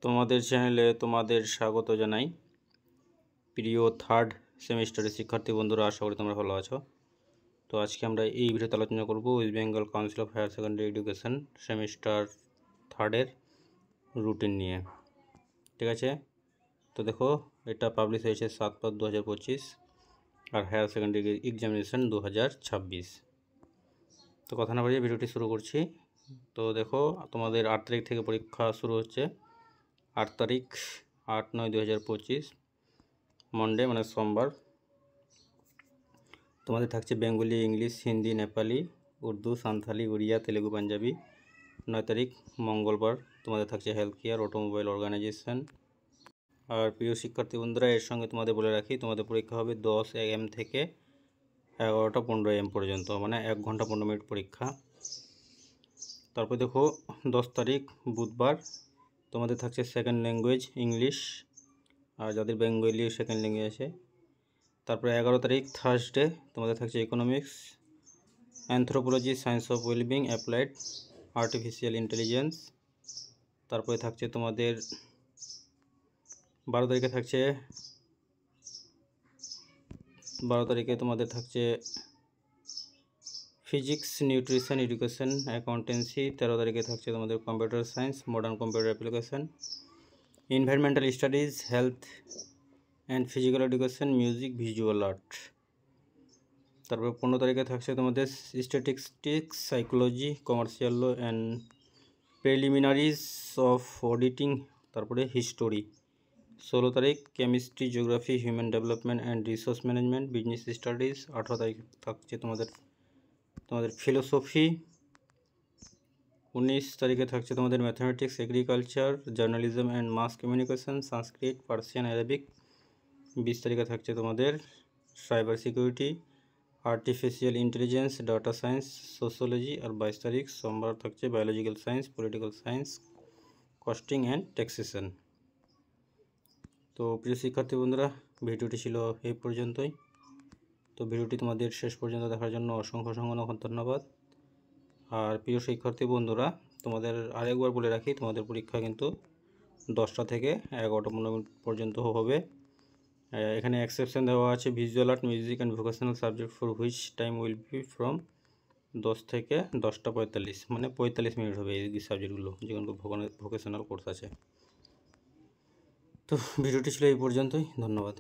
তোমাদের চ্যানেলে তোমাদের স্বাগত জানাই। প্রিয় থার্ড সেমিস্টারের শিক্ষার্থী বন্ধুরা, আশা করি তোমরা ভালো আছো। তো আজকে আমরা এই ভিডিওতে আলোচনা করব West Bengal council of higher secondary education semester থার্ডের রুটিন নিয়ে। ঠিক আছে, তো দেখো এটা পাবলিশ হয়েছে 7/5/2025 আর হায়ার সেকেন্ডারি এক্সামিনেশন 2026। তো কথা না বাড়িয়ে ভিডিওটি শুরু করছি। তো দেখো তোমাদের 8 তারিখ থেকে পরীক্ষা শুরু হচ্ছে। 8 তারিখ 8/9/2025 মন্ডে মানে সোমবার। তোমাদের থাকছে বেঙ্গলি, ইংলিশ, হিন্দি, নেপালি, উর্দু, সান্থালি, উড়িয়া, তেলেগু, পাঞ্জাবি। 9 তারিখ মঙ্গলবার তোমাদের থাকছে হেলথ কেয়ার, অটোমোবাইল অর্গানাইজেশন। আর প্রিয় শিক্ষার্থী বন্ধুরা, এর সঙ্গে তোমাদের বলে রাখি তোমাদের পরীক্ষা হবে 10 AM থেকে 11টা 15 AM পর্যন্ত, মানে 1 ঘন্টা 15 মিনিট পরীক্ষা। তারপর দেখো 10 তারিখ বুধবার তোমাদের থাকছে সেকেন্ড ল্যাঙ্গুয়েজ ইংলিশ, আর যাদের বেঙ্গলি সেকেন্ড ল্যাঙ্গুয়েজ আছে। তারপরে 11 তারিখ থার্সডে তোমাদের থাকছে economics, anthropology, science of wellbeing, applied artificial intelligence. তারপরে থাকছে তোমাদের 12 তারিখে তোমাদের থাকছে ফিজিক্স, নিউট্রিশন, এডুকেশন, অ্যাকাউন্টেন্সি। 13 তারিখে থাকছে তোমাদের computer science, modern computer application, environmental studies, health and physical education, music, visual art. তারপর 15 তারিখে থাকছে তোমাদের statistics, psychology, commercial law and preliminaries of auditing, তারপরে হিস্টোরি। 16 তারিখ chemistry, geography, human development and resource management, business studies. 18 তারিখ থাকছে তোমাদের philosophy. 19 তারিখে থাকছে তোমাদের mathematics, agriculture, journalism and mass communication, Sanskrit, Persian, Arabic. 20 তারিখে থাকছে তোমাদের cyber security, artificial intelligence, data science, sociology. আর 22 তারিখ সোমবার থাকছে biological science, political science, costing and taxation. তো প্রিয় শিক্ষার্থী বন্ধুরা, ভিডিওটি ছিল এই পর্যন্তই। তো ভিডিওটি তোমাদের শেষ পর্যন্ত দেখার জন্য অসংখ্য ধন্যবাদ। আর প্রিয় শিক্ষার্থী বন্ধুরা, তোমাদের আরেকবার বলে রাখি তোমাদের পরীক্ষা কিন্তু 10টা থেকে 11টা 15 মিনিট পর্যন্ত হবে। এখানে এক্সেপশন দেওয়া আছে visual art, music and vocational subject for which time will be from 10 থেকে 10টা 45, মানে 45 মিনিট হবে এই সাবজেক্টগুলো, যেগুলো ভোকেশনাল কোর্স আছে। তো ভিডিওটি ছিল এই পর্যন্তই, ধন্যবাদ।